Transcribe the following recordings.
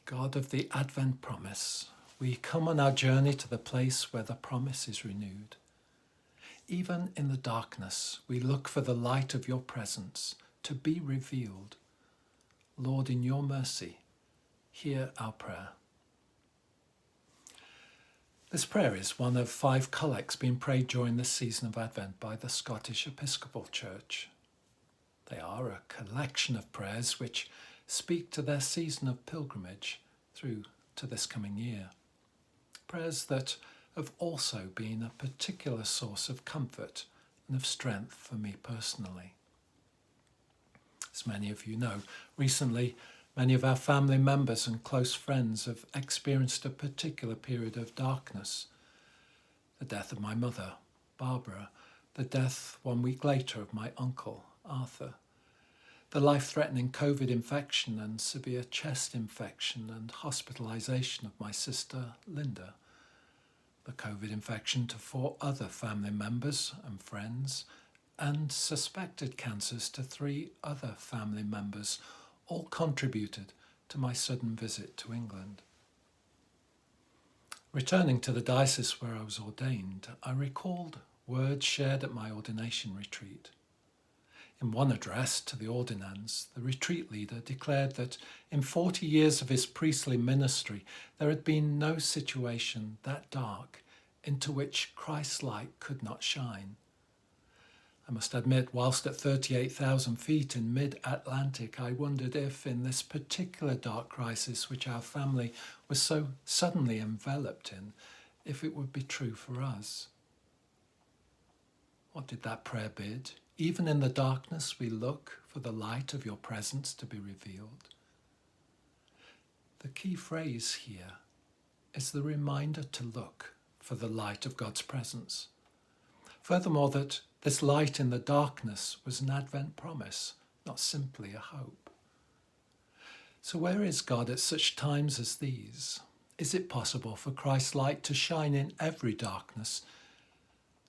God of the Advent promise, we come on our journey to the place where the promise is renewed. Even in the darkness, we look for the light of your presence to be revealed. Lord, in your mercy, hear our prayer. This prayer is one of 5 collects being prayed during this season of Advent by the Scottish Episcopal Church. They are a collection of prayers which speak to their season of pilgrimage through to this coming year. Prayers that have also been a particular source of comfort and of strength for me personally. As many of you know, recently many of our family members and close friends have experienced a particular period of darkness. The death of my mother, Barbara, the death 1 week later of my uncle, Arthur, the life-threatening COVID infection and severe chest infection and hospitalisation of my sister, Linda, the COVID infection to 4 other family members and friends, and suspected cancers to 3 other family members, all contributed to my sudden visit to England. Returning to the diocese where I was ordained, I recalled words shared at my ordination retreat. In one address to the ordinands, the retreat leader declared that in 40 years of his priestly ministry, there had been no situation that dark into which Christ's light could not shine. I must admit, whilst at 38,000 feet in mid-Atlantic, I wondered if, in this particular dark crisis which our family was so suddenly enveloped in, if it would be true for us. What did that prayer bid? Even in the darkness, we look for the light of your presence to be revealed. The key phrase here is the reminder to look for the light of God's presence. Furthermore, that this light in the darkness was an Advent promise, not simply a hope. So where is God at such times as these? Is it possible for Christ's light to shine in every darkness?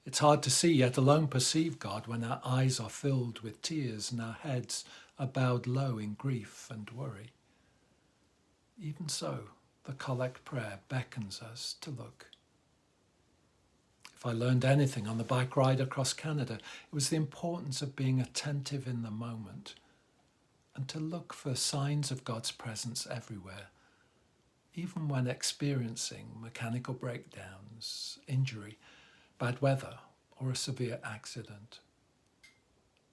It's hard to see, yet alone perceive God, when our eyes are filled with tears and our heads are bowed low in grief and worry. Even so, the collect prayer beckons us to look. If I learned anything on the bike ride across Canada, it was the importance of being attentive in the moment and to look for signs of God's presence everywhere, even when experiencing mechanical breakdowns, injury, bad weather, or a severe accident.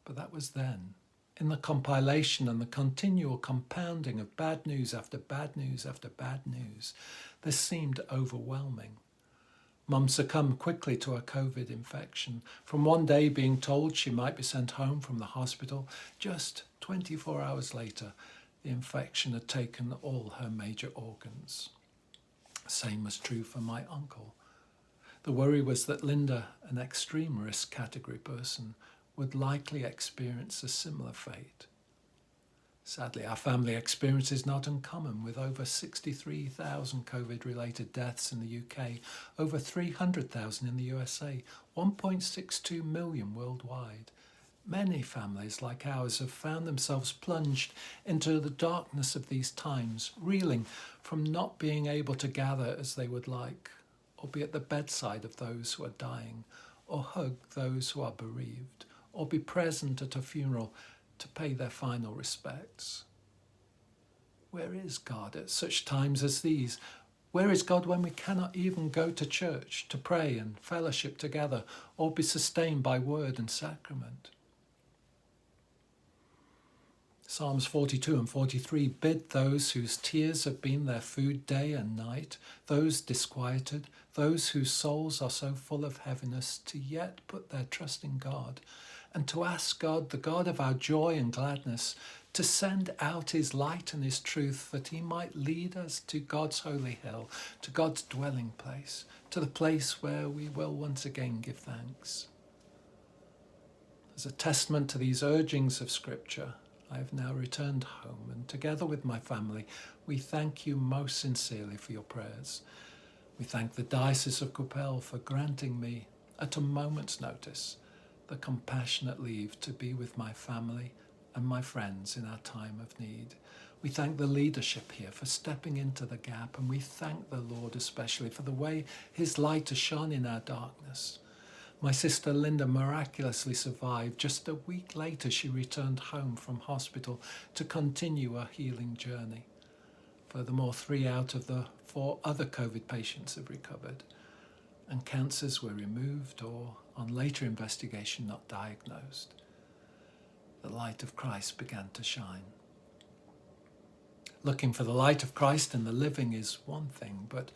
But that was then. In the compilation and the continual compounding of bad news after bad news after bad news, this seemed overwhelming. Mum succumbed quickly to a COVID infection. From one day being told she might be sent home from the hospital, just 24 hours later, the infection had taken all her major organs. The same was true for my uncle. The worry was that Linda, an extreme risk category person, would likely experience a similar fate. Sadly, our family experience is not uncommon, with over 63,000 COVID-related deaths in the UK, over 300,000 in the USA, 1.62 million worldwide. Many families like ours have found themselves plunged into the darkness of these times, reeling from not being able to gather as they would like, or be at the bedside of those who are dying, or hug those who are bereaved, or be present at a funeral to pay their final respects. Where is God at such times as these? Where is God when we cannot even go to church to pray and fellowship together, or be sustained by word and sacrament? Psalms 42 and 43 bid those whose tears have been their food day and night, those disquieted, those whose souls are so full of heaviness, to yet put their trust in God, and to ask God, the God of our joy and gladness, to send out his light and his truth, that he might lead us to God's holy hill, to God's dwelling place, to the place where we will once again give thanks. As a testament to these urgings of Scripture, I have now returned home, and together with my family, we thank you most sincerely for your prayers. We thank the Diocese of Qu'Appelle for granting me, at a moment's notice, the compassionate leave to be with my family and my friends in our time of need. We thank the leadership here for stepping into the gap, and we thank the Lord especially for the way his light has shone in our darkness. My sister Linda miraculously survived. Just a week later, she returned home from hospital to continue her healing journey. Furthermore, 3 out of the 4 other COVID patients have recovered, and cancers were removed or, on later investigation, not diagnosed. The light of Christ began to shine. Looking for the light of Christ in the living is one thing, but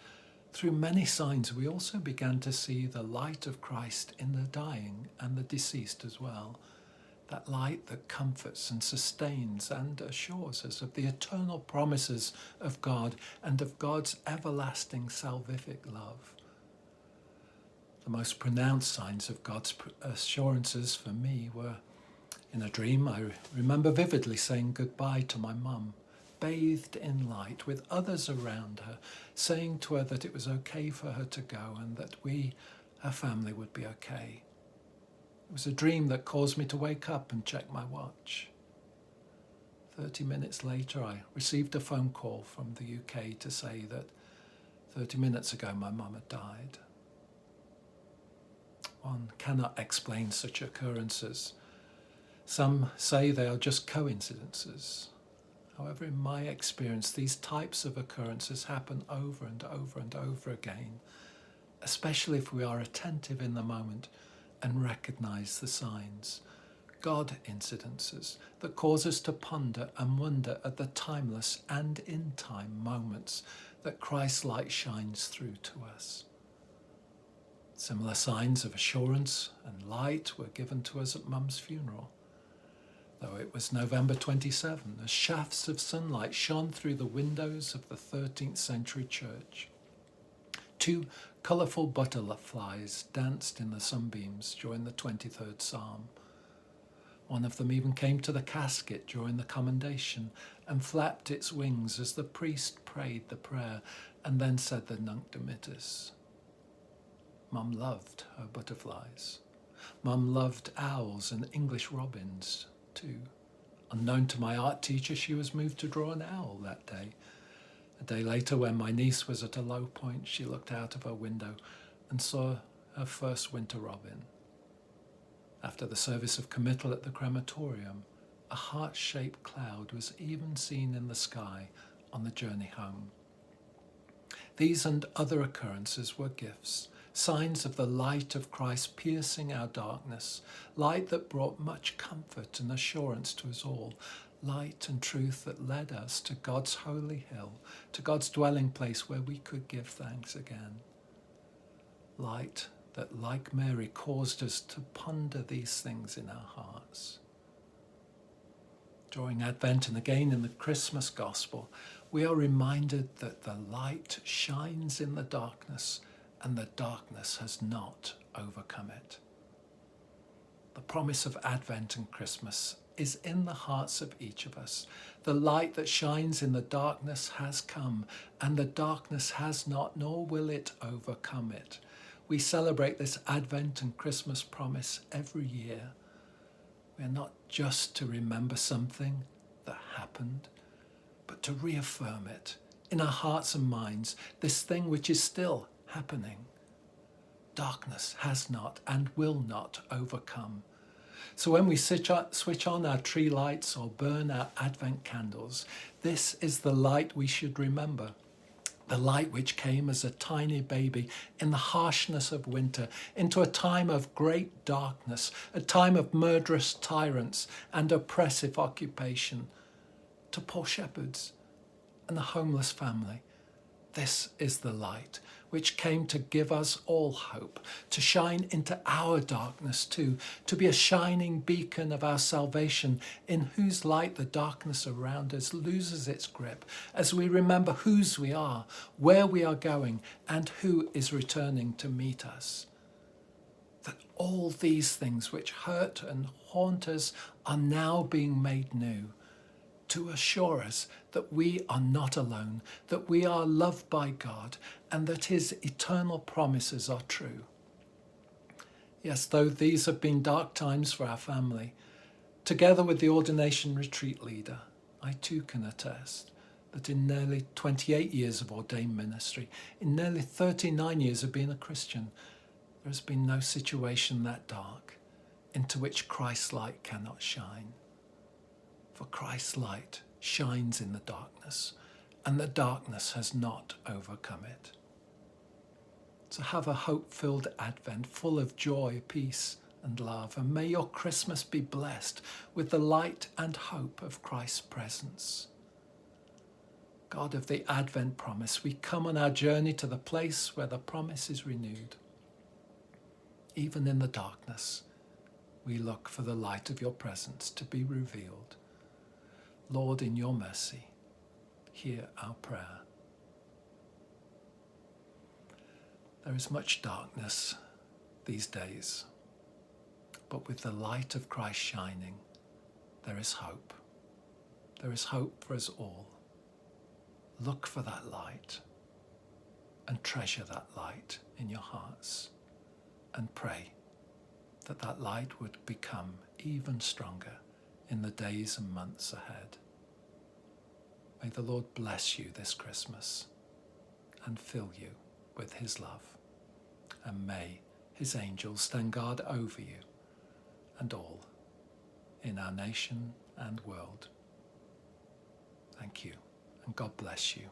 through many signs we also began to see the light of Christ in the dying and the deceased as well. That light that comforts and sustains and assures us of the eternal promises of God and of God's everlasting salvific love. The most pronounced signs of God's assurances for me were in a dream. I remember vividly saying goodbye to my mum, bathed in light with others around her, saying to her that it was okay for her to go and that we, her family, would be okay. It was a dream that caused me to wake up and check my watch. 30 minutes later, I received a phone call from the UK to say that 30 minutes ago my mum had died. One cannot explain such occurrences. Some say they are just coincidences. However, in my experience, these types of occurrences happen over and over and over again, especially if we are attentive in the moment and recognize the signs. God incidences that cause us to ponder and wonder at the timeless and in-time moments that Christ's light shines through to us. Similar signs of assurance and light were given to us at Mum's funeral. Though it was November 27, as shafts of sunlight shone through the windows of the 13th century church. 2 colourful butterflies danced in the sunbeams during the 23rd Psalm. One of them even came to the casket during the commendation and flapped its wings as the priest prayed the prayer and then said the Nunc Dimittis. Mum loved her butterflies. Mum loved owls and English robins too. Unknown to my art teacher, she was moved to draw an owl that day. A day later, when my niece was at a low point, she looked out of her window and saw her first winter robin. After the service of committal at the crematorium, a heart-shaped cloud was even seen in the sky on the journey home. These and other occurrences were gifts, signs of the light of Christ piercing our darkness, light that brought much comfort and assurance to us all, light and truth that led us to God's holy hill, to God's dwelling place where we could give thanks again. Light that, like Mary, caused us to ponder these things in our hearts. During Advent and again in the Christmas Gospel, we are reminded that the light shines in the darkness and the darkness has not overcome it. The promise of Advent and Christmas is in the hearts of each of us. The light that shines in the darkness has come, and the darkness has not, nor will it overcome it. We celebrate this Advent and Christmas promise every year. We are not just to remember something that happened, but to reaffirm it in our hearts and minds, this thing which is still happening. Darkness has not and will not overcome. So when we switch on our tree lights or burn our Advent candles, this is the light we should remember. The light which came as a tiny baby in the harshness of winter into a time of great darkness, a time of murderous tyrants and oppressive occupation, to poor shepherds and the homeless family. This is the light which came to give us all hope, to shine into our darkness too, to be a shining beacon of our salvation, in whose light the darkness around us loses its grip as we remember whose we are, where we are going, and who is returning to meet us. That all these things which hurt and haunt us are now being made new, to assure us that we are not alone, that we are loved by God, and that his eternal promises are true. Yes, though these have been dark times for our family, together with the ordination retreat leader, I too can attest that in nearly 28 years of ordained ministry, in nearly 39 years of being a Christian, there has been no situation that dark into which Christ's light cannot shine. For Christ's light shines in the darkness, and the darkness has not overcome it. So have a hope-filled Advent, full of joy, peace, and love, and may your Christmas be blessed with the light and hope of Christ's presence. God of the Advent promise, we come on our journey to the place where the promise is renewed. Even in the darkness, we look for the light of your presence to be revealed. Lord, in your mercy, hear our prayer. There is much darkness these days, but with the light of Christ shining, there is hope. There is hope for us all. Look for that light and treasure that light in your hearts, and pray that that light would become even stronger in the days and months ahead. May the Lord bless you this Christmas and fill you with his love, and may his angels stand guard over you and all in our nation and world. Thank you, and God bless you.